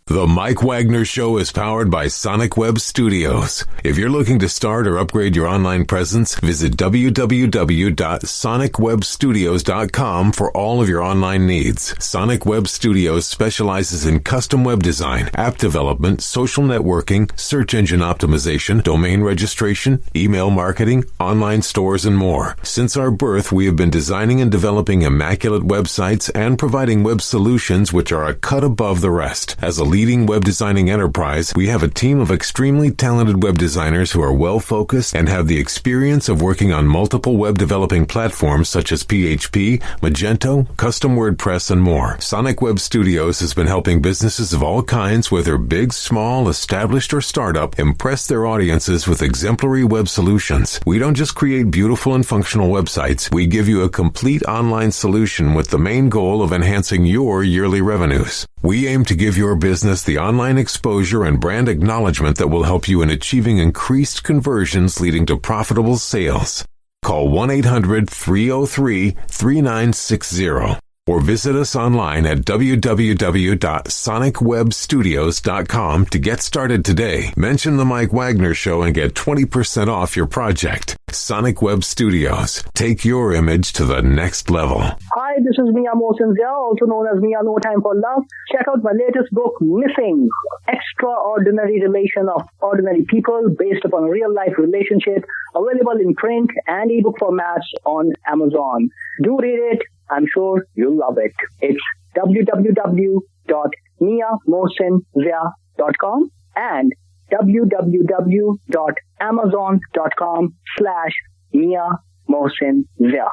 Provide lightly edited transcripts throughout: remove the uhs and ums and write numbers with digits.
The Mike Wagner Show is powered by Sonic Web Studios. If you're looking to start or upgrade your online presence, visit www.sonicwebstudios.com for all of your online needs. Sonic Web Studios specializes in custom web design, app development, social networking, search engine optimization, domain registration, email marketing, online stores, and more. Since our birth, we have been designing and developing immaculate websites and providing web solutions which are a cut above the rest. As a leading web designing enterprise, we have a team of extremely talented web designers who are well-focused and have the experience of working on multiple web developing platforms such as PHP, Magento, Custom WordPress, and more. Sonic Web Studios has been helping businesses of all kinds, whether big, small, established, or startup, impress their audiences with exemplary web solutions. We don't just create beautiful and functional websites. We give you a complete online solution with the main goal of enhancing your yearly revenues. We aim to give your business the online exposure and brand acknowledgement that will help you in achieving increased conversions leading to profitable sales. Call 1-800-303-3960 or visit us online at www.sonicwebstudios.com to get started today. Mention the Mike Wagner Show and get 20% off your project. Sonic Web Studios. Take your image to the next level. Hi, this is Mia Mosinzia, also known as Mia No Time for Love. Check out my latest book, Missing, Extraordinary Relation of Ordinary People, based upon a real-life relationship, available in print and ebook formats on Amazon. Do read it. I'm sure you'll love it. It's www.miamosinzia.com and www.amazon.com/miamosinzia.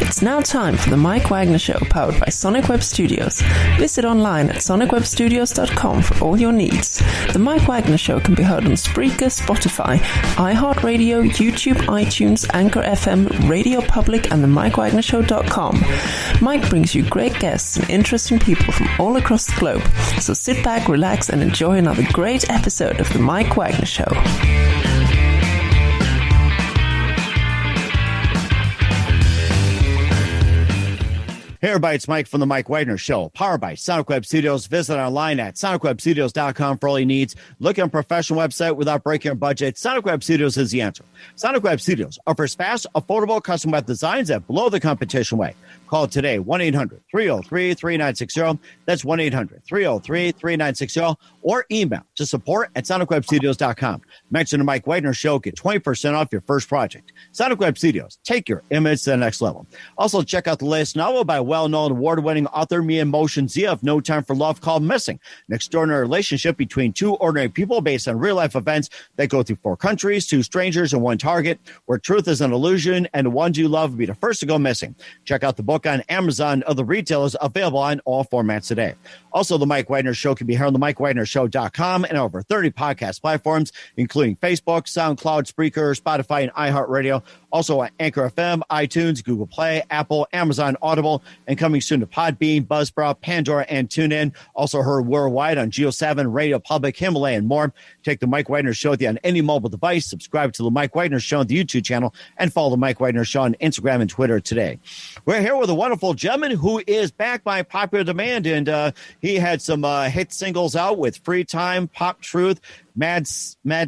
It's now time for the Mike Wagner Show, powered by Sonic Web Studios. Visit online at sonicwebstudios.com for all your needs. The Mike Wagner Show can be heard on Spreaker, Spotify, iHeartRadio, YouTube, iTunes, Anchor FM, Radio Public, and the MikeWagnerShow.com. Mike brings you great guests and interesting people from all across the globe. So sit back, relax, and enjoy another great episode of the Mike Wagner Show. Hey everybody, it's Mike from the Mike Wagner Show, powered by Sonic Web Studios. Visit online at sonicwebstudios.com for all your needs. Look at a professional website without breaking your budget. Sonic Web Studios is the answer. Sonic Web Studios offers fast, affordable custom web designs that blow the competition away. Call today, 1-800-303-3960. That's 1-800-303-3960. Or email to support@sonicwebstudios.com. Mention the Mike Wagner Show. Get 20% off your first project. Sonic Web Studios. Take your image to the next level. Also, check out the latest novel by well-known award-winning author Mia Mosinzia of No Time for Love, called Missing, an extraordinary relationship between two ordinary people based on real-life events that go through 4 countries, 2 strangers, and 1 target, where truth is an illusion and the ones you love will be the first to go missing. Check out the book on Amazon and other retailers, available on all formats today. Also, the Mike Wagner Show can be heard on the MikeWagnerShow.com and over 30 podcast platforms, including Facebook, SoundCloud, Spreaker, Spotify, and iHeartRadio. Also on Anchor FM, iTunes, Google Play, Apple, Amazon, Audible, and coming soon to Podbean, Buzzsprout, Pandora, and TuneIn. Also heard worldwide on Geo7, Radio Public, Himalaya, and more. Take the Mike Wagner Show with you on any mobile device. Subscribe to the Mike Wagner Show on the YouTube channel, and follow the Mike Wagner Show on Instagram and Twitter today. We're here with a wonderful gentleman who is back by popular demand, and he had some hit singles out with Free Time, Pop Truth, Mad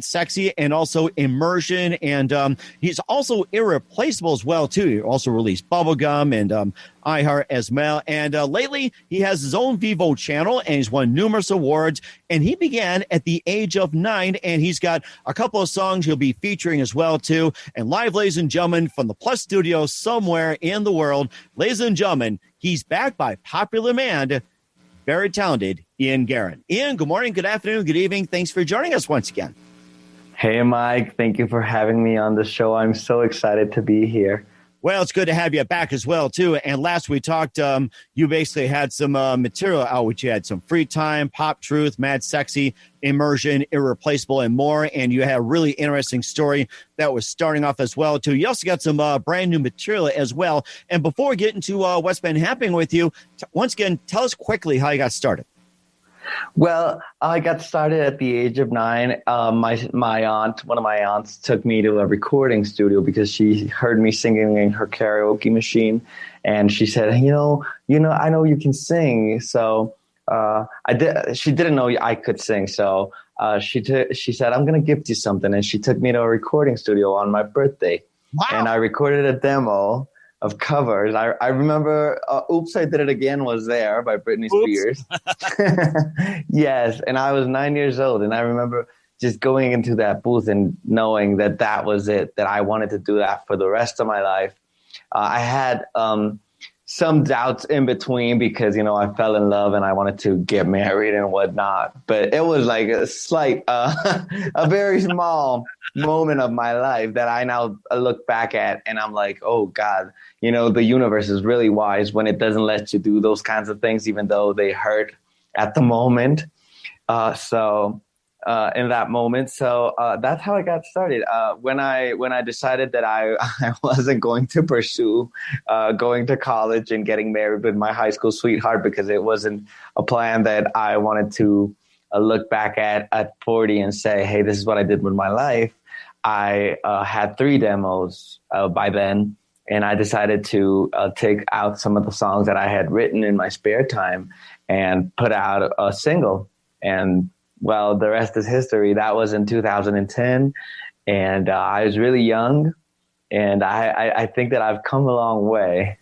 Sexy, and also Immersion, and he's also irreplaceable as well too. He also released Bubblegum and iHeart as well, and lately he has his own Vivo channel, and he's won numerous awards, and he began at the age of 9, and he's got a couple of songs he'll be featuring as well too. And live, ladies and gentlemen, from the Plus Studio somewhere in the world, ladies and gentlemen, he's back by popular demand, very talented Ian Guerin. Ian, good morning, good afternoon, good evening. Thanks for joining us once again. Hey, Mike. Thank you for having me on the show. I'm so excited to be here. Well, it's good to have you back as well, too. And last we talked, you basically had some material out, which you had some Free Time, Pop Truth, Mad Sexy, Immersion, Irreplaceable, and more. And you had a really interesting story that was starting off as well, too. You also got some brand new material as well. And before we get into what's been happening with you, once again, tell us quickly how you got started. Well, I got started at the age of 9. My aunt, one of my aunts, took me to a recording studio because she heard me singing in her karaoke machine, and she said, I know you can sing. So I did. She didn't know I could sing, so she said, I'm going to gift you something, and she took me to a recording studio on my birthday, Wow. and I recorded a demo of covers. I remember Oops, I Did It Again was there by Britney Spears. Yes, and I was 9 years old, and I remember just going into that booth and knowing that that was it, that I wanted to do that for the rest of my life. I had some doubts in between because, I fell in love and I wanted to get married and whatnot. But it was like a slight, a very small moment of my life that I now look back at and I'm like, oh God, the universe is really wise when it doesn't let you do those kinds of things, even though they hurt at the moment. In that moment. So that's how I got started. When I decided that I wasn't going to pursue going to college and getting married with my high school sweetheart because it wasn't a plan that I wanted to look back at 40 and say, hey, this is what I did with my life. I had 3 demos by then, and I decided to take out some of the songs that I had written in my spare time and put out a single. And well, the rest is history. That was in 2010, and I was really young, and I think that I've come a long way.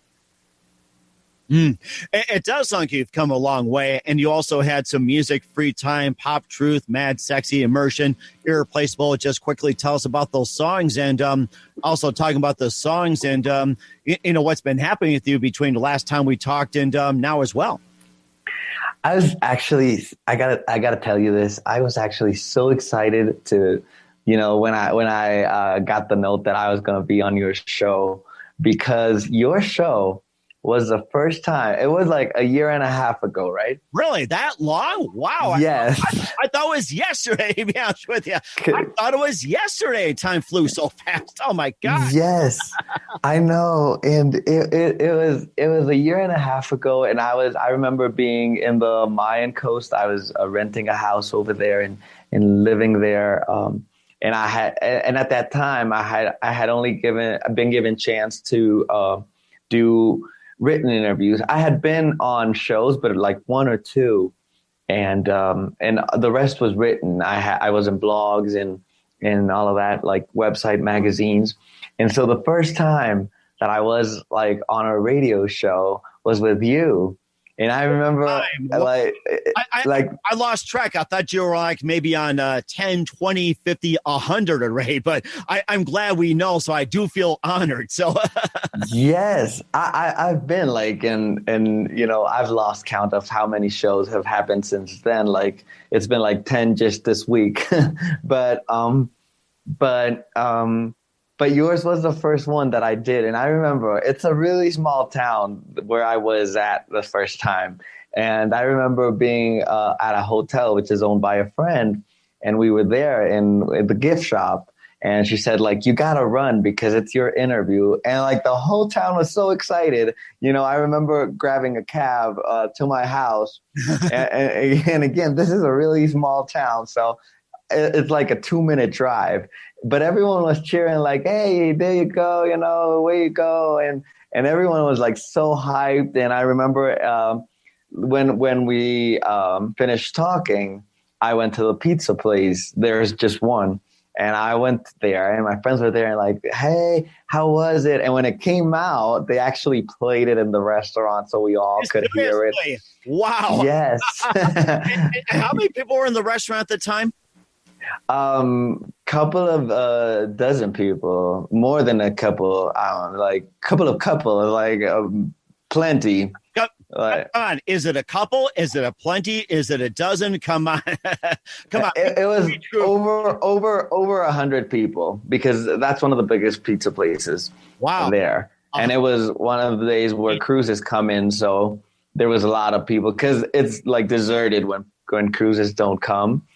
It does sound like you've come a long way, and you also had some music, Free Time, Pop Truth, Mad Sexy, Immersion, Irreplaceable. Just quickly tell us about those songs, and also talking about the songs and what's been happening with you between the last time we talked and now as well. I was actually, I gotta tell you this. I was actually so excited to, when I got the note that I was going to be on your show, because your show was the first time. It was like a year and a half ago, right? Really? That long? Wow. Yes. I thought it was yesterday, to be honest with you. I thought it was yesterday. Time flew so fast. Oh, my God. Yes, I know. And it was a year and a half ago. And I remember being in the Mayan coast. I was renting a house over there and living there. And at that time, I had only been given chance to do written interviews. I had been on shows, but like 1 or 2, and the rest was written. I was in blogs and all of that, like website magazines. And so the first time that I was like on a radio show was with you. And I remember I lost track. I thought you were like maybe on 10, 20, 50, 100 already, but I'm glad we know. So I do feel honored. So yes, I've been like, and I've lost count of how many shows have happened since then. Like it's been like 10 just this week, but yours was the first one that I did. And I remember it's a really small town where I was at the first time. And I remember being at a hotel, which is owned by a friend. And we were there in the gift shop. And she said, like, you got to run because it's your interview. And like the whole town was so excited. I remember grabbing a cab to my house. and again, this is a really small town. So it's like a 2-minute drive. But everyone was cheering like, hey, there you go, way you go. And everyone was like so hyped. And I remember when we finished talking, I went to the pizza place. There's just one. And I went there and my friends were there and like, hey, how was it? And when it came out, they actually played it in the restaurant so we all could hear it. Wow. Yes. And how many people were in the restaurant at the time? Couple of dozen people, more than a couple. Couple, like plenty. Come on, is it a couple? Is it a plenty? Is it a dozen? Come on, come on. It was over 100 people because that's one of the biggest pizza places. Wow, there, and it was one of the days where cruises come in, so there was a lot of people because it's like deserted when cruises don't come.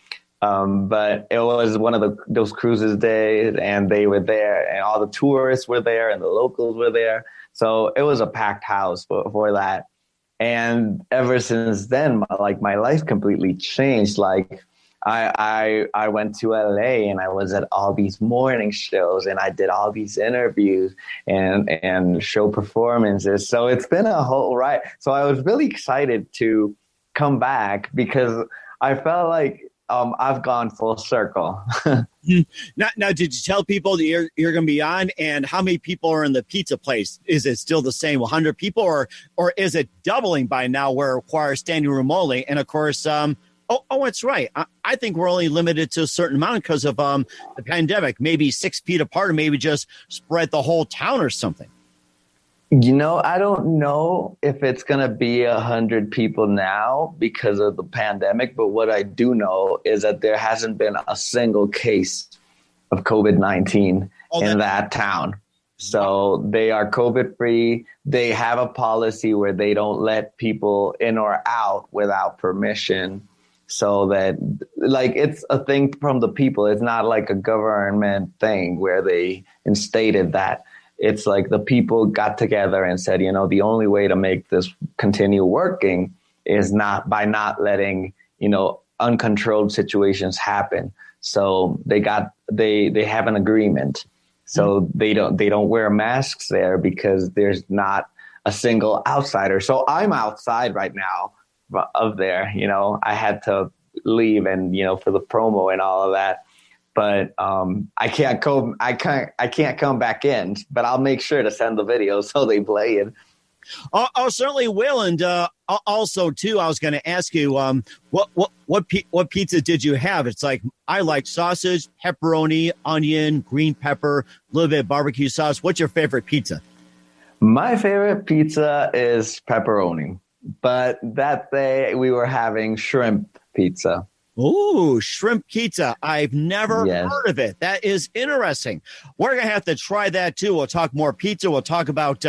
But it was one of those cruises days, and they were there, and all the tourists were there, and the locals were there. So it was a packed house for that. And ever since then, my life completely changed. Like I went to LA and I was at all these morning shows and I did all these interviews and show performances. So it's been a whole ride. So I was really excited to come back because I felt like I've gone full circle. Now, did you tell people that you're going to be on, and how many people are in the pizza place? Is it still the same 100 people, or is it doubling by now where it requires standing room only? And of course, that's right. I think we're only limited to a certain amount because of the pandemic, maybe 6 feet apart, or maybe just spread the whole town or something. I don't know if it's going to be 100 people now because of the pandemic. But what I do know is that there hasn't been a single case of COVID-19 in that town. So they are COVID free. They have a policy where they don't let people in or out without permission. So that it's a thing from the people. It's not like a government thing where they instated that. It's like the people got together and said, the only way to make this continue working is not by not letting, uncontrolled situations happen. So they have an agreement. So they don't wear masks there because there's not a single outsider. So I'm outside right now of there, I had to leave and, for the promo and all of that. But I can't come back in, but I'll make sure to send the video so they play it. Oh, certainly will. And also, too, I was going to ask you, what pizza did you have? It's like, I like sausage, pepperoni, onion, green pepper, a little bit of barbecue sauce. What's your favorite pizza? My favorite pizza is pepperoni, but that day we were having shrimp pizza. Ooh, shrimp pizza. I've never heard of it. That is interesting. We're going to have to try that too. We'll talk more pizza. We'll talk about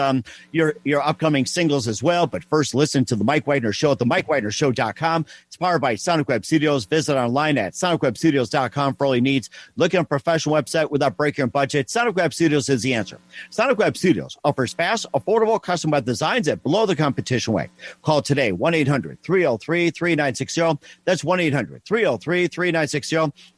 your upcoming singles as well. But first, listen to The Mike Wagner Show at themikewagnershow.com. It's powered by Sonic Web Studios. Visit online at sonicwebstudios.com for all your needs. Look at a professional website without breaking your budget. Sonic Web Studios is the answer. Sonic Web Studios offers fast, affordable, custom web designs at below the competition rate. Call today, 1-800-303-3960. That's 1-800-303-3960,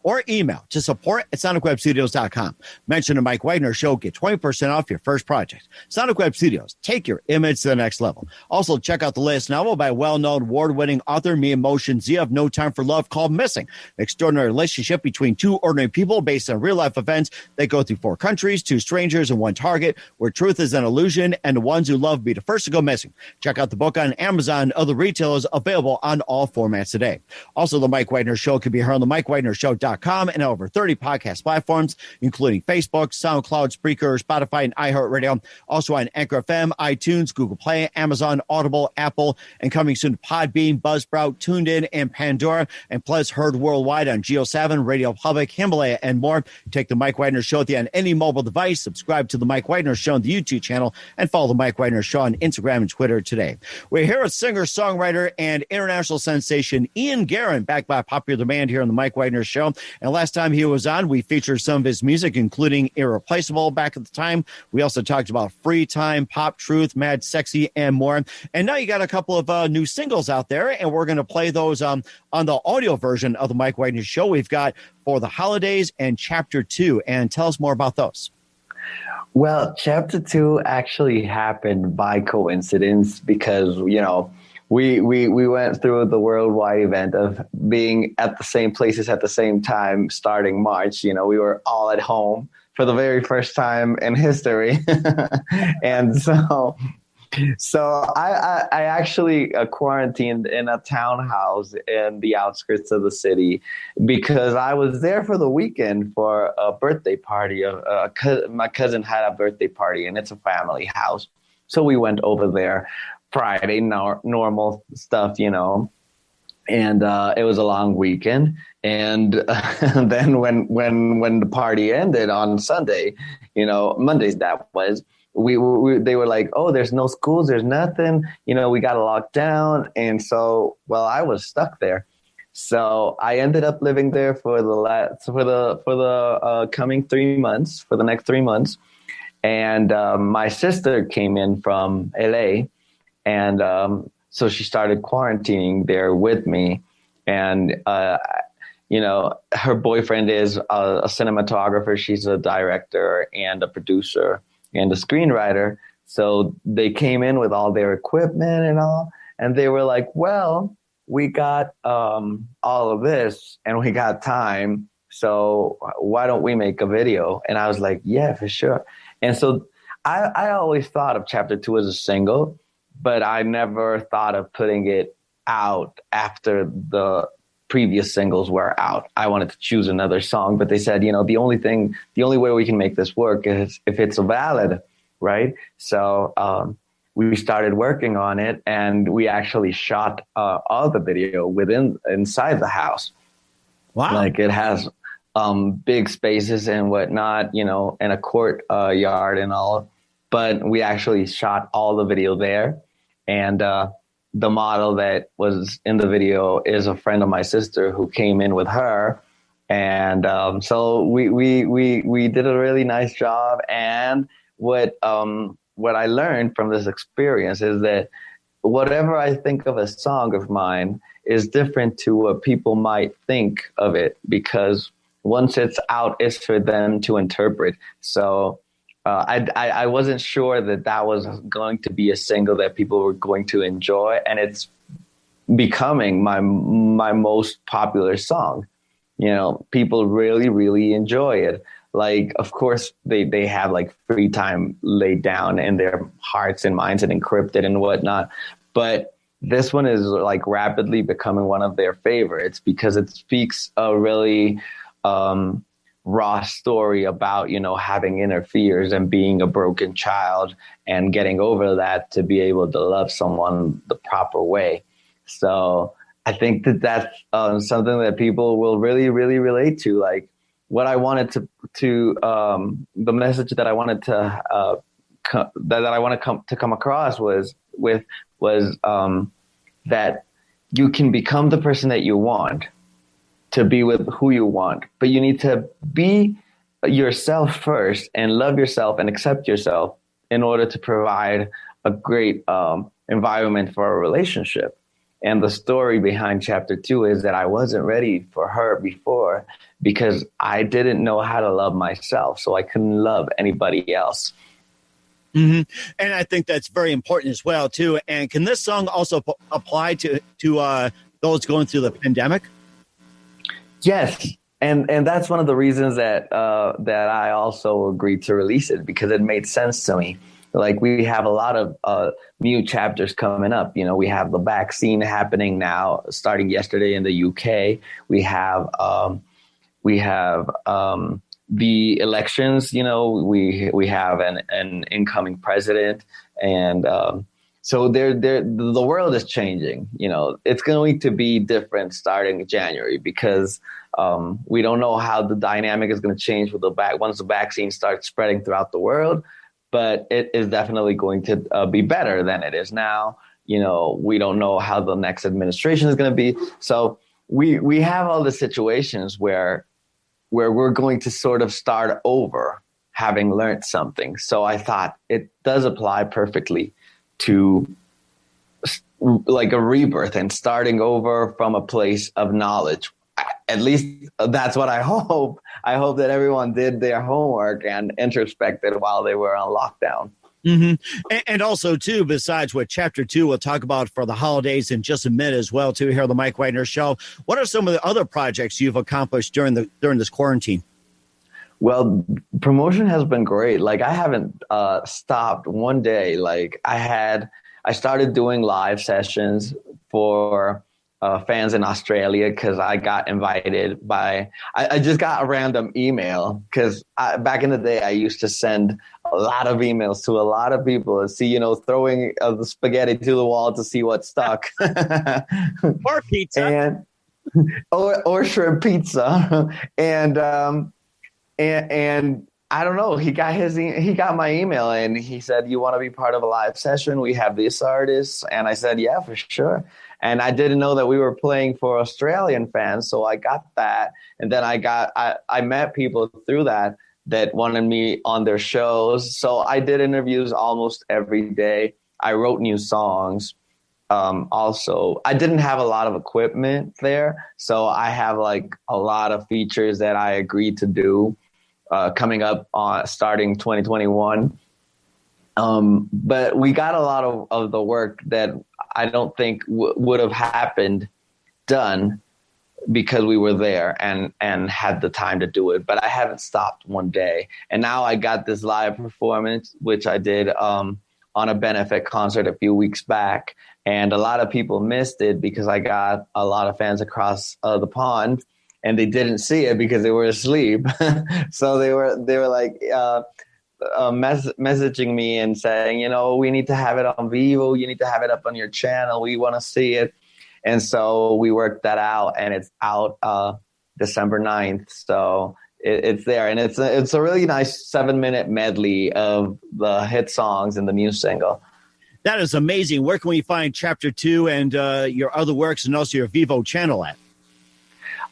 or email to support@sonicwebstudios.com. Mention the Mike Wagner Show. Get 20% off your first project. Sonic Web Studios. Take your image to the next level. Also, check out the latest novel by well-known award-winning author Me Emotions. You Have No Time for Love, called Missing. An extraordinary relationship between two ordinary people based on real-life events. They go through 4 countries, 2 strangers, and 1 target, where truth is an illusion, and the ones who love be the first to go missing. Check out the book on Amazon and other retailers, available on all formats today. Also, the Mike Wagner Show can be heard on the MikeWagnerShow.com and over 30 podcast platforms, including Facebook, SoundCloud, Spreaker, Spotify, and iHeartRadio. Also on Anchor FM, iTunes, Google Play, Amazon, Audible, Apple, and coming soon to Podbean, Buzzsprout, TuneIn, and Pandora, and plus heard worldwide on Geo7, Radio Public, Himalaya, and more. Take the Mike Wagner Show with you on any mobile device. Subscribe to the Mike Wagner Show on the YouTube channel, and follow the Mike Wagner Show on Instagram and Twitter today. We're here with singer, songwriter, and international sensation Ian Guerin, back by popular demand here on the Mike Wagner Show. And last time he was on, we featured some of his music, including Irreplaceable back at the time. We also talked about Free Time, Pop Truth, Mad Sexy, and more. And now you got a couple of new singles out there, and we're going to play those on the audio version of the Mike Wagner Show. We've got For the Holidays and Chapter 2. And tell us more about those. Well, Chapter 2 actually happened by coincidence because, we went through the worldwide event of being at the same places at the same time starting March. We were all at home for the very first time in history. And so I actually quarantined in a townhouse in the outskirts of the city because I was there for the weekend for a birthday party. My cousin had a birthday party, and it's a family house. So we went over there Friday, normal stuff, and it was a long weekend. And then when the party ended on Sunday, Mondays that was, they were like, oh, there's no schools, there's nothing, we got locked down. And so, I was stuck there. So I ended up living there for the coming 3 months, for the next 3 months. And my sister came in from LA. And so she started quarantining there with me. And, her boyfriend is a cinematographer. She's a director and a producer and a screenwriter. So they came in with all their equipment and all. And they were like, well, we got all of this and we got time. So why don't we make a video? And I was like, yeah, for sure. And so I always thought of Chapter 2 as a single, but I never thought of putting it out after the previous singles were out. I wanted to choose another song, but they said, the only way we can make this work is if it's a ballad, right? So we started working on it, and we actually shot all the video inside the house. Wow. Like it has big spaces and whatnot, and a court yard and all. But we actually shot all the video there. And the model that was in the video is a friend of my sister who came in with her. And so we did a really nice job. And what I learned from this experience is that whatever I think of a song of mine is different to what people might think of it, because once it's out, it's for them to interpret. So I wasn't sure that was going to be a single that people were going to enjoy, and it's becoming my most popular song. People really, really enjoy it. Like, of course, they have like free time laid down in their hearts and minds and encrypted and whatnot. But this one is like rapidly becoming one of their favorites because it speaks a really raw story about, having inner fears and being a broken child and getting over that to be able to love someone the proper way. So I think that's something that people will really, really relate to. Like, what I wanted to the message that I wanted to come across was that you can become the person that you want, to be with who you want, but you need to be yourself first and love yourself and accept yourself in order to provide a great environment for a relationship. And the story behind Chapter 2 is that I wasn't ready for her before because I didn't know how to love myself, so I couldn't love anybody else. Mm-hmm. And I think that's very important as well, too. And can this song also apply to those going through the pandemic? Yes. And that's one of the reasons that I also agreed to release it, because it made sense to me. Like, we have a lot of new chapters coming up. We have the vaccine happening now, starting yesterday in the UK. We have the elections. We have an incoming president, and so the world is changing. It's going to be different starting January because we don't know how the dynamic is going to change with once the vaccine starts spreading throughout the world. But it is definitely going to be better than it is now. We don't know how the next administration is going to be. So we have all the situations where we're going to sort of start over, having learned something. So I thought it does apply perfectly to like a rebirth and starting over from a place of knowledge. At least that's what I hope. I hope that everyone did their homework and introspected while they were on lockdown. Mm-hmm. And also, too, besides what Chapter 2 we'll talk about for the holidays in just a minute as well, too, here on the Mike Wagner Show, what are some of the other projects you've accomplished during this quarantine? Well, promotion has been great. Like, I haven't stopped one day. Like, I started doing live sessions for fans in Australia because I got invited I just got a random email because back in the day I used to send a lot of emails to a lot of people and see, throwing the spaghetti to the wall to see what stuck. Or pizza. And or shrimp pizza. And I don't know. He got my email and he said, "You want to be part of a live session? We have this artist." And I said, "Yeah, for sure." And I didn't know that we were playing for Australian fans, so I got that. And then I met people through that wanted me on their shows. So I did interviews almost every day. I wrote new songs, also, I didn't have a lot of equipment there. So I have like a lot of features that I agreed to do coming up on starting 2021. But we got a lot of the work that I don't think would have happened done because we were there and had the time to do it. But I haven't stopped one day. And now I got this live performance, which I did on a benefit concert a few weeks back. And a lot of people missed it because I got a lot of fans across the pond, and they didn't see it because they were asleep. So they were like messaging me and saying, you know, we need to have it on Vivo. You need to have it up on your channel. We want to see it. And so we worked that out, and it's out December 9th. So it's there. And it's a really nice 7-minute medley of the hit songs and the new single. That is amazing. Where can we find Chapter 2 and your other works and also your Vivo channel at?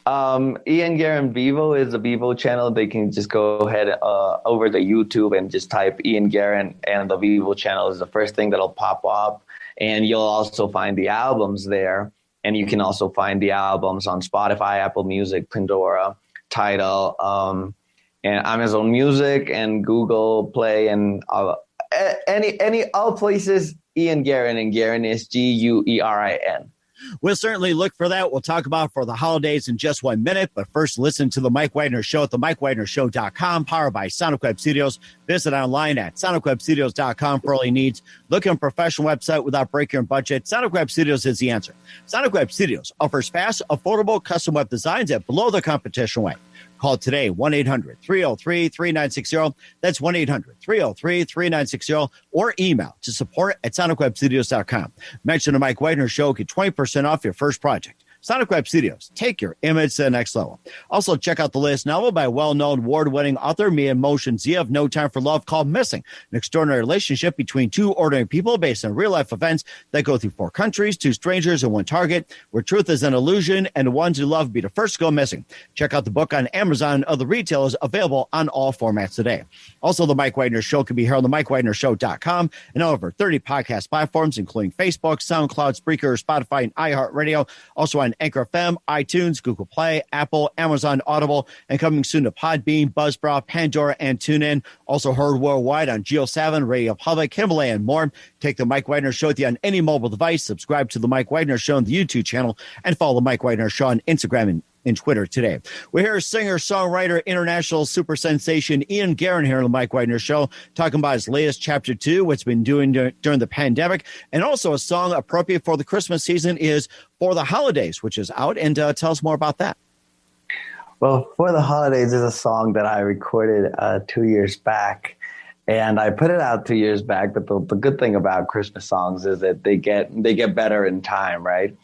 Ian Guerin Vivo is a Vivo channel. They can just go ahead over the YouTube and just type Ian Guerin, and the Vivo channel is the first thing that'll pop up. And you'll also find the albums there. And you can also find the albums on Spotify, Apple Music, Pandora, Tidal, and Amazon Music, and Google Play, and all places. Ian Guerin, and Guerin is Guerin. We'll certainly look for that. We'll talk about for the holidays in just 1 minute. But first, listen to the Mike Wagner Show at themikewagnershow.com, powered by Sonic Web Studios. Visit online at sonicwebstudios.com for all your needs. Look at a professional website without breaking your budget. Sonic Web Studios is the answer. Sonic Web Studios offers fast, affordable, custom web designs at below the competition rate. Call today, 1-800-303-3960. That's 1-800-303-3960. Or email to support@sonicwebstudios.com. Mention the Mike Wagner Show. Get 20% off your first project. Sonic Web Studios, take your image to the next level. Also, check out the latest novel by well-known award-winning author Mia Motion Zia of No Time for Love, called Missing, an extraordinary relationship between two ordinary people based on real-life events that go through 4 countries, 2 strangers, and 1 target, where truth is an illusion and the ones who love be the first to go missing. Check out the book on Amazon and other retailers, available on all formats today. Also, the Mike Wagner Show can be heard on the MikeWagnerShow.com and over 30 podcast platforms, including Facebook, SoundCloud, Spreaker, Spotify, and iHeartRadio. Also on Anchor FM, iTunes, Google Play, Apple, Amazon, Audible, and coming soon to Podbean, Buzzsprout, Pandora, and TuneIn. Also heard worldwide on Geo7, Radio Public, Himalaya, and more. Take the Mike Wagner Show with you on any mobile device. Subscribe to the Mike Wagner Show on the YouTube channel, and follow the Mike Wagner Show on Instagram and Twitter today. We're here, singer, songwriter, international super sensation Ian Guerin here on the Mike Wagner Show, talking about his latest Chapter 2, what's been doing during the pandemic, and also a song appropriate for the Christmas season is For the Holidays, which is out. And tell us more about that. Well, For the Holidays is a song that I recorded 2 years back. And I put it out 2 years back. But the good thing about Christmas songs is that they get better in time, right?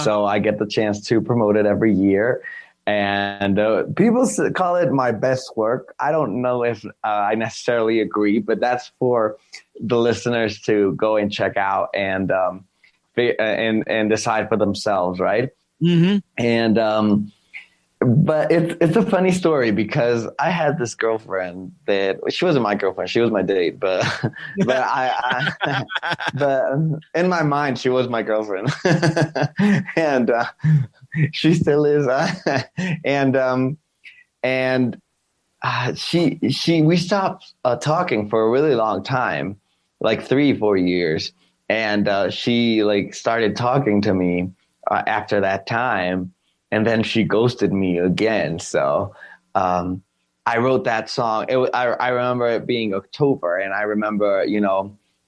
So I get the chance to promote it every year. And people call it my best work. I don't know if I necessarily agree, but that's for the listeners to go and check out and decide for themselves, right? Mm-hmm. And but it's a funny story because I had this girlfriend that she wasn't my girlfriend, she was my date, but but in my mind she was my girlfriend, and she still is, we stopped talking for a really long time, like 3-4 years, and she like started talking to me after that time. And then she ghosted me again. So I wrote that song. I remember it being October. And I remember,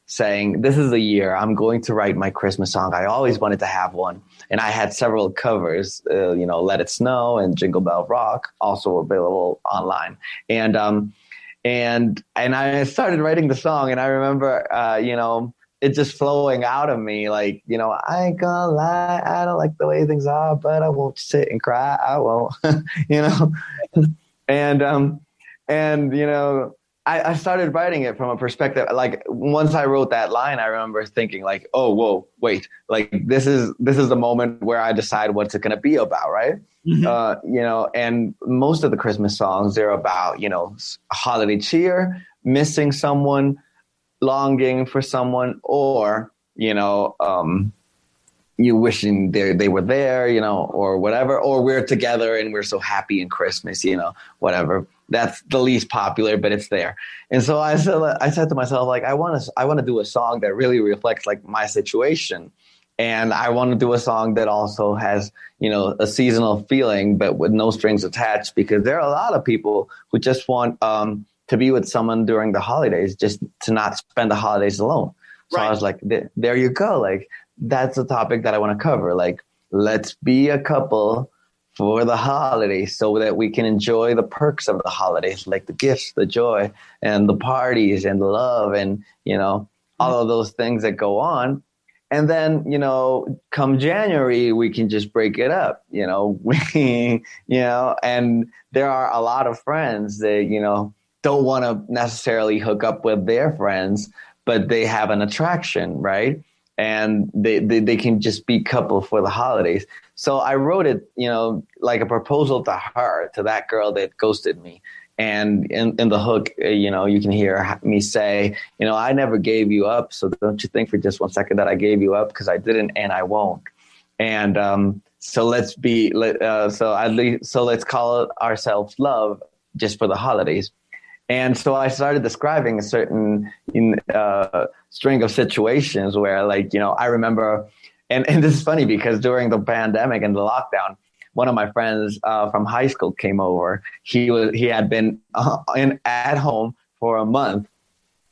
saying, this is the year I'm going to write my Christmas song. I always wanted to have one. And I had several covers, Let It Snow and Jingle Bell Rock, also available online. And I started writing the song. And I remember, it just flowing out of me, like, I ain't gonna lie, I don't like the way things are, but I won't sit and cry. I won't, I started writing it from a perspective, like once I wrote that line, I remember thinking like, oh, whoa, wait, like this is the moment where I decide what's it going to be about. Right. Mm-hmm. And most of the Christmas songs, they're about, holiday cheer, missing someone, longing for someone, or you wishing they were there, you know, or whatever, or we're together and we're so happy in Christmas, you know, whatever. That's the least popular, but it's there. And so I said to myself, like, I want to do a song that really reflects like my situation. And I want to do a song that also has, you know, a seasonal feeling, but with no strings attached, because there are a lot of people who just want to be with someone during the holidays, just to not spend the holidays alone. So right. I was like, there you go. Like, that's the topic that I want to cover. Like, let's be a couple for the holidays so that we can enjoy the perks of the holidays, like the gifts, the joy, and the parties and the love and, you know, all of those things that go on. And then, you know, come January, we can just break it up, you know, and there are a lot of friends that, you know, don't want to necessarily hook up with their friends, but they have an attraction, right? And they can just be couple for the holidays. So I wrote it, you know, like a proposal to her, to that girl that ghosted me. And in the hook, you know, you can hear me say, you know, I never gave you up. So don't you think for just 1 second that I gave you up, because I didn't and I won't. And so let's call it ourselves love just for the holidays. And so I started describing a certain string of situations where, like, you know, I remember, and this is funny because during the pandemic and the lockdown, one of my friends from high school came over. He had been at home for a month,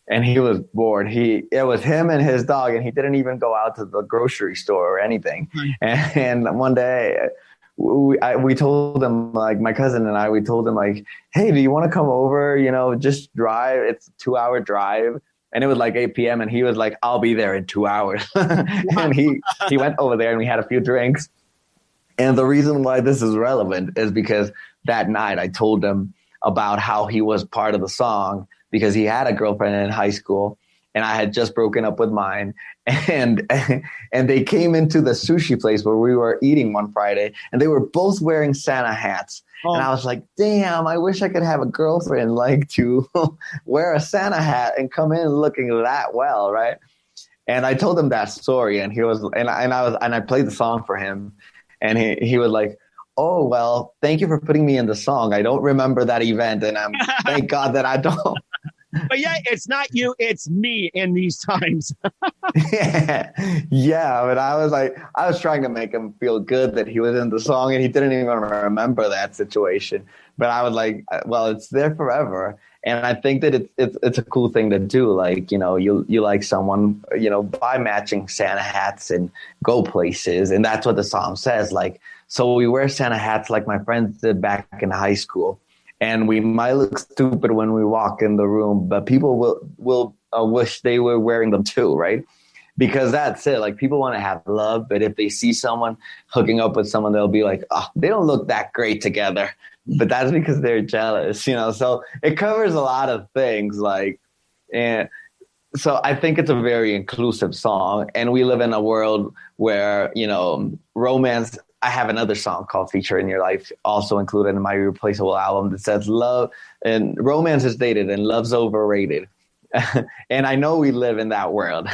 and he was bored. It was him and his dog, and he didn't even go out to the grocery store or anything. And one day, we told him, like, my cousin and I, we told him, like, hey, do you want to come over? You know, just drive. It's a 2-hour drive. And it was like 8 p.m. And he was like, I'll be there in 2 hours. And he went over there and we had a few drinks. And the reason why this is relevant is because that night I told him about how he was part of the song because he had a girlfriend in high school and I had just broken up with mine. And they came into the sushi place where we were eating one Friday and they were both wearing Santa hats. Oh. And I was like, damn, I wish I could have a girlfriend like to wear a Santa hat and come in looking that well, right? And I told him that story and he was, and I played the song for him. And he was like, oh, well, thank you for putting me in the song. I don't remember that event, and thank God that I don't. But yeah, it's not you, it's me in these times. Yeah, but I was trying to make him feel good that he was in the song, and he didn't even remember that situation. But I was like, well, it's there forever. And I think that it's a cool thing to do. Like, you know, you like someone, you know, buy matching Santa hats and go places. And that's what the song says. Like, so we wear Santa hats like my friends did back in high school. And we might look stupid when we walk in the room, but people will wish they were wearing them too, right? Because that's it. Like, people want to have love, but if they see someone hooking up with someone, they'll be like, oh, they don't look that great together. But that's because they're jealous, you know? So it covers a lot of things, like, and so I think it's a very inclusive song. And we live in a world where, you know, romance. I have another song called Feature in Your Life, also included in my Irreplaceable album, that says love and romance is dated and love's overrated. And I know we live in that world.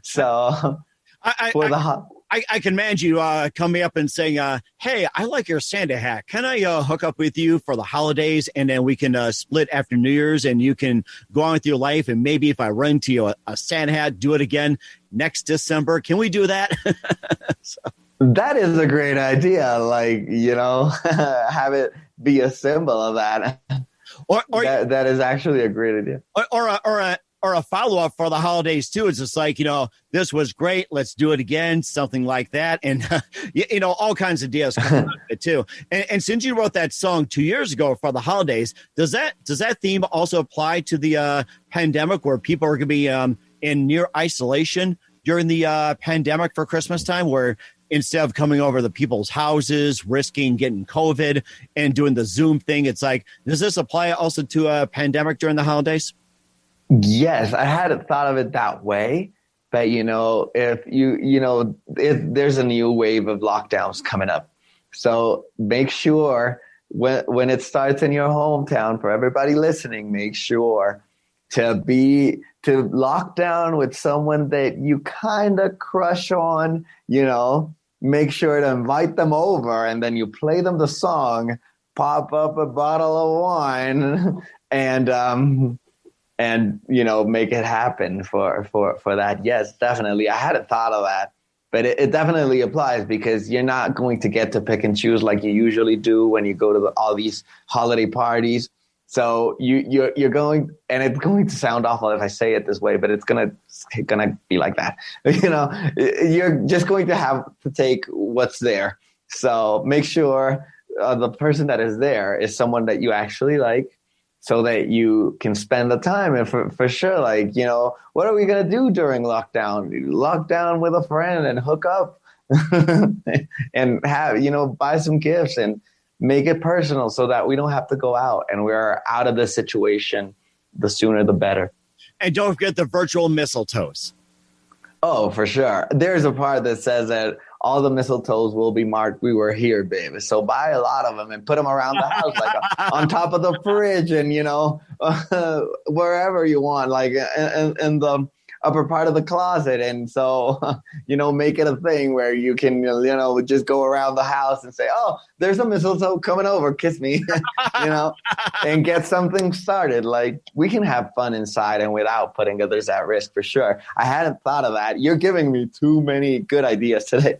So I can manage you coming up and saying, hey, I like your Santa hat. Can I hook up with you for the holidays? And then we can split after New Year's and you can go on with your life. And maybe if I run to you a Santa hat, do it again next December. Can we do that? So. That is a great idea. Like, you know, have it be a symbol of that. Or that is actually a great idea. Or a follow-up for the holidays too. It's just like, you know, this was great. Let's do it again. Something like that. And, you know, all kinds of ideas come out of it too. And since you wrote that song 2 years ago for the holidays, does that theme also apply to the pandemic where people are going to be in near isolation during the pandemic for Christmas time, where instead of coming over to people's houses, risking getting COVID and doing the Zoom thing, it's like, does this apply also to a pandemic during the holidays? Yes, I hadn't thought of it that way. But, you know, if there's a new wave of lockdowns coming up. So make sure when it starts in your hometown, for everybody listening, make sure to lock down with someone that you kind of crush on, make sure to invite them over, and then you play them the song, pop up a bottle of wine, and make it happen for that. Yes, definitely. I hadn't thought of that, but it definitely applies, because you're not going to get to pick and choose like you usually do when you go to all these holiday parties. So you're going, and it's going to sound awful if I say it this way, but it's gonna be like that. You're just going to have to take what's there. So make sure the person that is there is someone that you actually like, so that you can spend the time. And for sure, what are we gonna do during lockdown? Lock down with a friend and hook up, and have buy some gifts and make it personal, so that we don't have to go out, and we're out of this situation. The sooner, the better. And don't forget the virtual mistletoes. Oh, for sure. There's a part that says that all the mistletoes will be marked, "We were here, baby." So buy a lot of them and put them around the house, on top of the fridge, and wherever you want, in the upper part of the closet. And so, make it a thing where you can, just go around the house and say, "Oh, there's a mistletoe coming over, kiss me," and get something started. We can have fun inside and without putting others at risk, for sure. I hadn't thought of that. You're giving me too many good ideas today.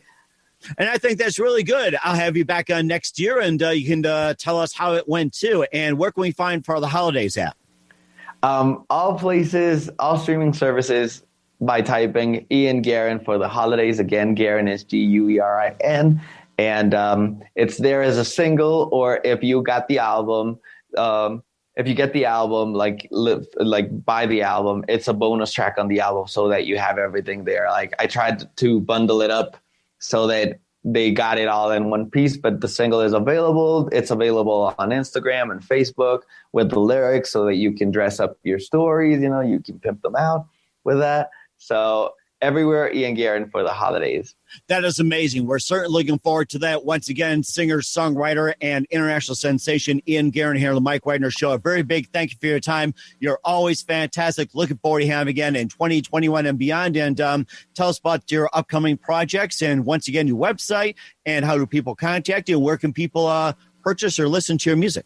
And I think that's really good. I'll have you back on next year, and you can tell us how it went too. And where can we find for the holidays at? All places, all streaming services, by typing Ian Guerin for the holidays. Again, Guerin is Guerin. And it's there as a single, or if you got the album, buy the album, it's a bonus track on the album, so that you have everything there. I tried to bundle it up so that they got it all in one piece, but the single is available. It's available on Instagram and Facebook with the lyrics, so that you can dress up your stories, you can pimp them out with that. So everywhere, Ian Guerin for the holidays. That is amazing. We're certainly looking forward to that. Once again, singer, songwriter, and international sensation Ian Guerin here on the Mike Wagner Show. A very big thank you for your time. You're always fantastic. Looking forward to having you again in 2021 and beyond. And tell us about your upcoming projects, and once again, your website, and how do people contact you, and where can people purchase or listen to your music?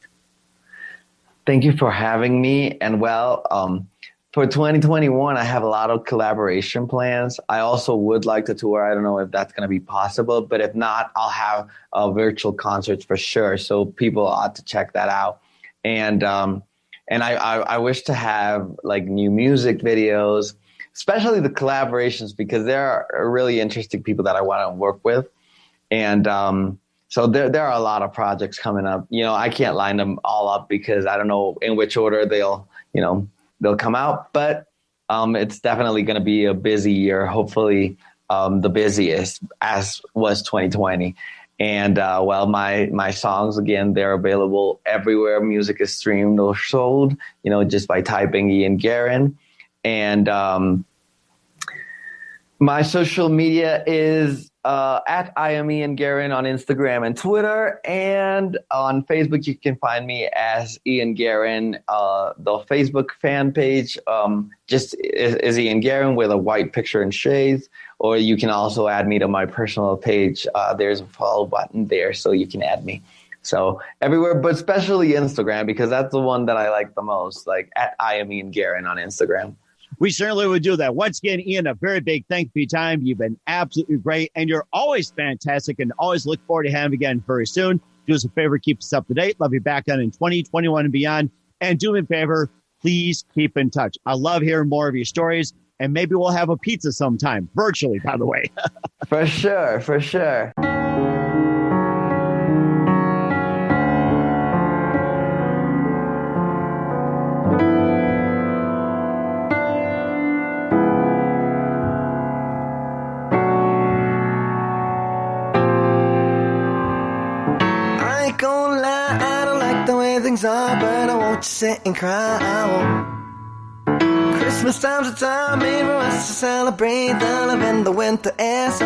Thank you for having me. And for 2021, I have a lot of collaboration plans. I also would like to tour. I don't know if that's going to be possible, but if not, I'll have virtual concerts for sure. So people ought to check that out. And I wish to have new music videos, especially the collaborations, because there are really interesting people that I want to work with. And so there are a lot of projects coming up. I can't line them all up because I don't know in which order they'll come out, but it's definitely going to be a busy year, hopefully the busiest, as was 2020. And my songs, again, they're available everywhere music is streamed or sold, just by typing Ian Guerin. And my social media is at I am Ian Guerin on Instagram and Twitter, and on Facebook you can find me as Ian Guerin. The Facebook fan page just is Ian Guerin with a white picture and shades, or you can also add me to my personal page. There's a follow button there, so you can add me. So everywhere, but especially Instagram, because that's the one that I like the most, at I am Ian Guerin on Instagram. We certainly would do that. Once again, Ian, a very big thank you for your time. You've been absolutely great, and you're always fantastic, and always look forward to having you again very soon. Do us a favor, keep us up to date. Love you back on in 2021 and beyond. And do me a favor, please keep in touch. I love hearing more of your stories, and maybe we'll have a pizza sometime, virtually, by the way. For sure, for sure. Things are, but I won't sit and cry. Christmas time's a time made for us to celebrate the love in the winter air. So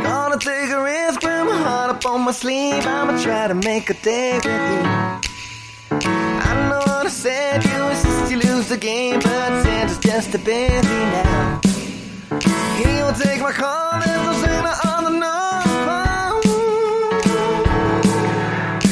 gonna take a risk, put my heart up on my sleeve. I'ma try to make a day with you. I know what never said you assist, you lose the game, but Santa's just a busy now. He'll take my call, there's no Santa on the north pole.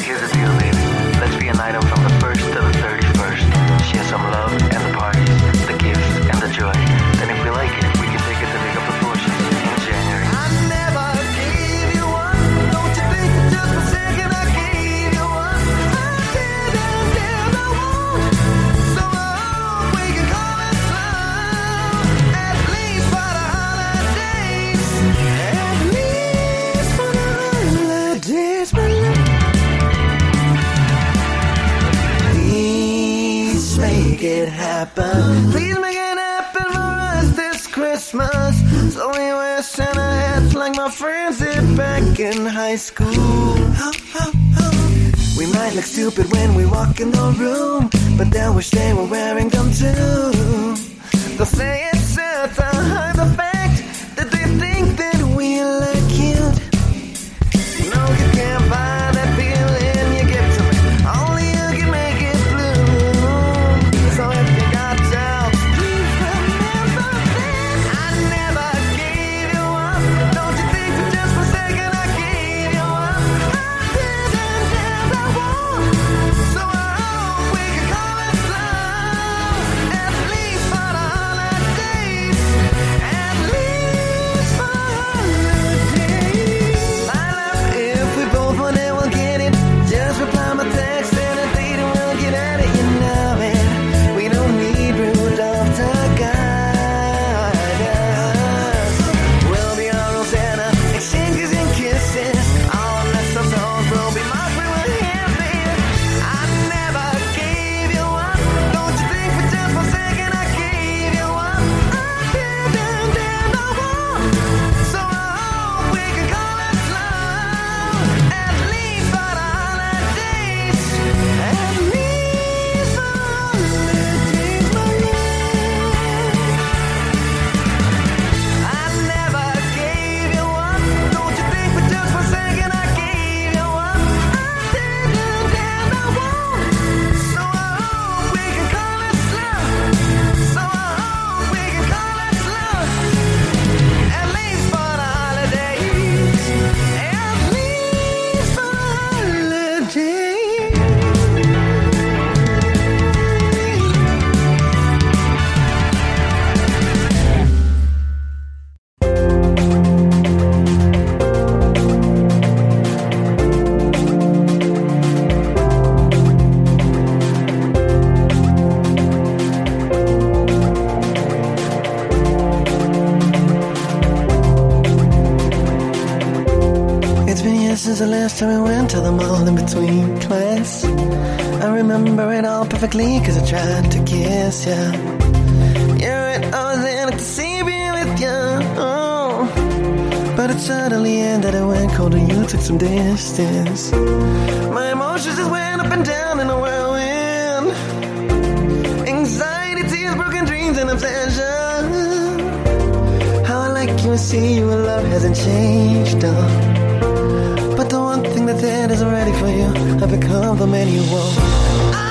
Here's the deal, baby. Let's be an item from the 1st to the 31st. Share some love and the parties, the gifts and the joy. Then if we like it, we can take it to bigger proportions in January. I never gave you up. Don't you think that just for a second I gave you up? I didn't ever want. So I hope we can call it love. At least for the holidays. At least for the holidays, my love. Please make it happen. Please make it happen for us this Christmas. So we wear Santa hats like my friends did back in high school. We might look stupid when we walk in the room, but they'll wish they were wearing them too. They'll say it's Santa, hide the fact that they think that we look cute. No, you can't buy that feeling you get to me. Only you can make it bloom. So if you got doubts, please remember this. I never gave you up. Don't you think that just for a second I gave you up? I didn't ever want. So I hope we can call it love. At least for the holidays. At least for the holidays. My love, if we both want it, we'll get it. Just reply my text and a date and we'll get at it. You know it. We don't need Rudolph to guide us. We'll be our own Santa, exchanges and kisses. All mistletoe will be marked when we're happy. I never gave you up. Don't you think for just one second I gave you up? I didn't ever want. So I hope we can call it love. At least for the holidays. At least for the holidays, my love. I never gave you up. Don't you think for just one second I gave you up? I didn't ever want. So I hope we can call it love. So I hope we can call it love. At least for the holidays. At least for the holidays. It's been years since the last time we went to the mall in between class. I remember it all perfectly cause I tried to kiss ya. You're right, I was in it to see me with ya. Oh. But it suddenly ended, I went cold and you took some distance. My emotions just went up and down in a whirlwind. Anxiety, tears, broken dreams and obsession. How I like you and see you and love hasn't changed, but the one thing that's there isn't ready for you. I've become the man you want. I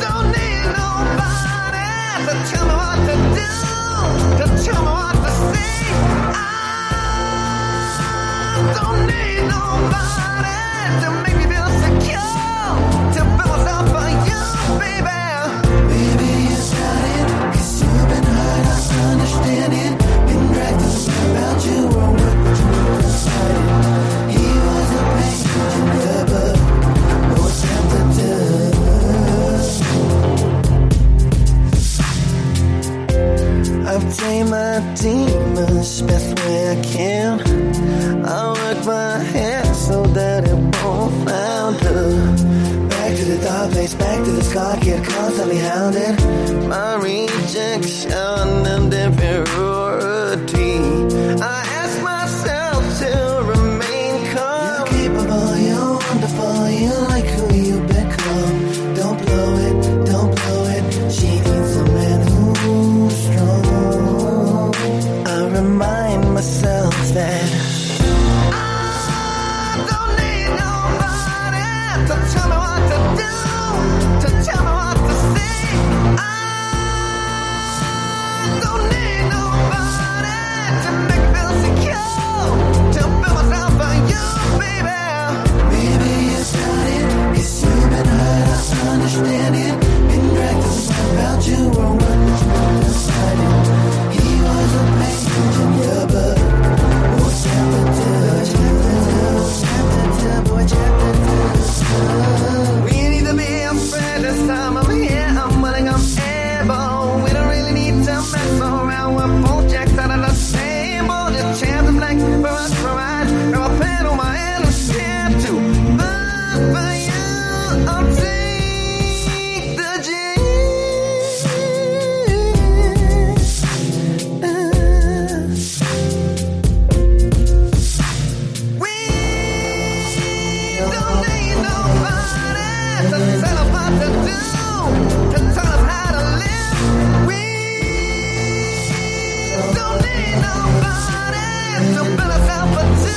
don't need nobody to tell me what to do, to tell me what to say. I don't need nobody to make me feel secure, to feel myself for you, baby. Baby, you got it, cause you've been hurt, I understand it. Been dragged to the about you, wrong with what you decided. He was a patient never, no attempt to do. I've tamed my demons best way I can. I work my head so that it won't flounder. Back to the dark place, back to the scar, get constantly hounded. My rejection and inferiority. I ask myself to remain calm. You're capable, you're wonderful, you like who you become. Don't blow it, don't blow it. She needs a man who's strong. I remind myself that I don't need nobody to tell me what to do, to tell me what don't need nobody to tell us what to do, to tell us how to live. We don't need nobody to build us out for two.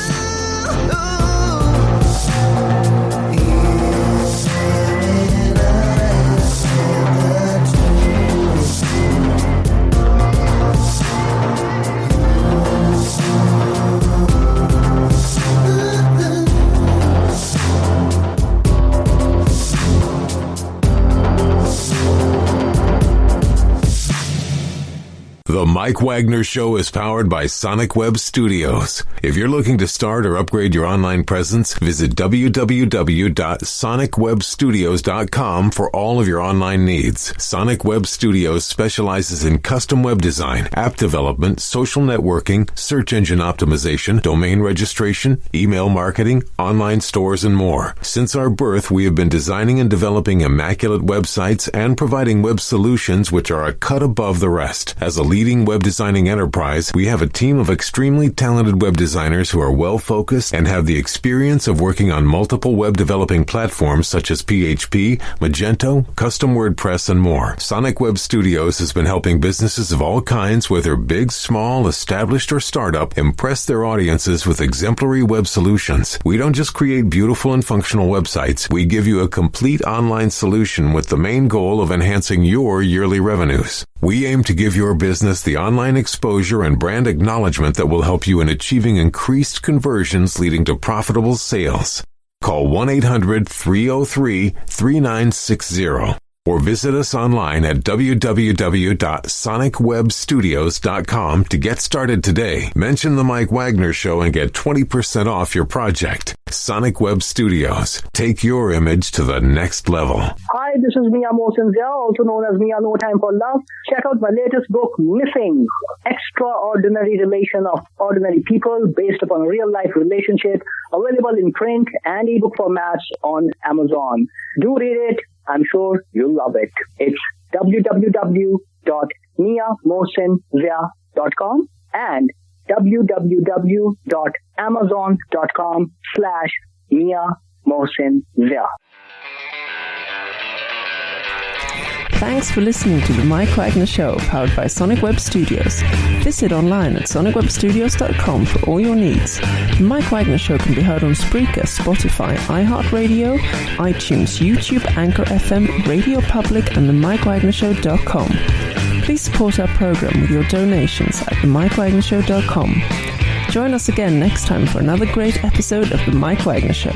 The Mike Wagner Show is powered by Sonic Web Studios. If you're looking to start or upgrade your online presence, visit www.sonicwebstudios.com for all of your online needs. Sonic Web Studios specializes in custom web design, app development, social networking, search engine optimization, domain registration, email marketing, online stores, and more. Since our birth, we have been designing and developing immaculate websites and providing web solutions which are a cut above the rest. As a leading web designing enterprise, we have a team of extremely talented web designers who are well-focused and have the experience of working on multiple web developing platforms such as PHP, Magento, custom WordPress, and more. Sonic Web Studios has been helping businesses of all kinds, whether big, small, established, or startup, impress their audiences with exemplary web solutions. We don't just create beautiful and functional websites. We give you a complete online solution with the main goal of enhancing your yearly revenues. We aim to give your business the online exposure and brand acknowledgement that will help you in achieving increased conversions leading to profitable sales. Call 1-800-303-3960 or visit us online at www.sonicwebstudios.com to get started today. Mention the Mike Wagner Show and get 20% off your project. Sonic Web Studios. Take your image to the next level. Hi, this is Mia Mosinzia, also known as Mia No Time for Love. Check out my latest book, Missing, Extraordinary Relation of Ordinary People based upon real-life relationship, available in print and ebook formats on Amazon. Do read it. I'm sure you'll love it. It's www.miamosinzia.com and www.amazon.com/miamosinzia. Thanks for listening to The Mike Wagner Show, powered by Sonic Web Studios. Visit online at sonicwebstudios.com for all your needs. The Mike Wagner Show can be heard on Spreaker, Spotify, iHeartRadio, iTunes, YouTube, Anchor FM, Radio Public, and themikewagnershow.com. Please support our program with your donations at themikewagnershow.com. Join us again next time for another great episode of The Mike Wagner Show.